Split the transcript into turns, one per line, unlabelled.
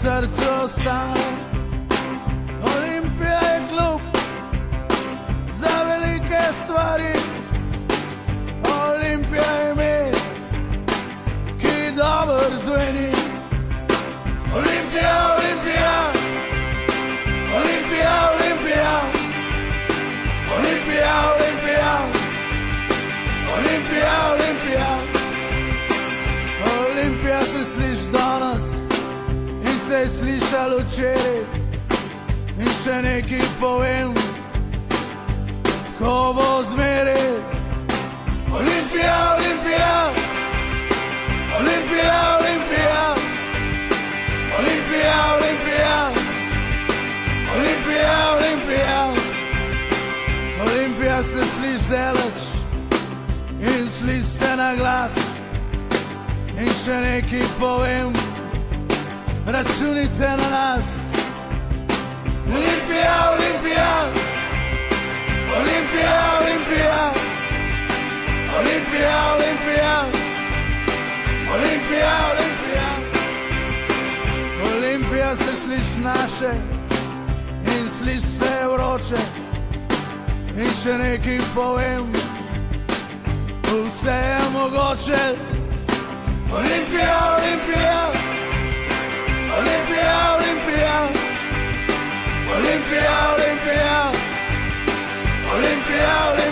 srcu ostane. Olimpija je klub za velike stvari. Olimpija je ime, ki dobro zveni. Olimpija, Olimpija, Olimpija, Olimpija, Olimpija, Olimpija, Olimpija, Olimpija. Olimpija se sliši danes in se je slišalo včeraj. In še nekaj povem, tako bo zmeraj. Olimpija, Olimpija, Olimpija, Olimpija, Olimpija, Olimpija, Olimpija, Olimpija. Olimpija se sliši daleč in sliši se na glas. In še nekaj povem, računite na nas. Olimpija, Olimpija, Olimpija, Olimpija, Olimpija, Olimpija, Olimpija, Olimpija. Olimpija se sliši naše in sliši se vroče. In še nekaj povem, vse je mogoče. Olimpija, Olimpija, Olimpija, Olimpija, Olimpija, Olimpija, Olimpija, Olimpija.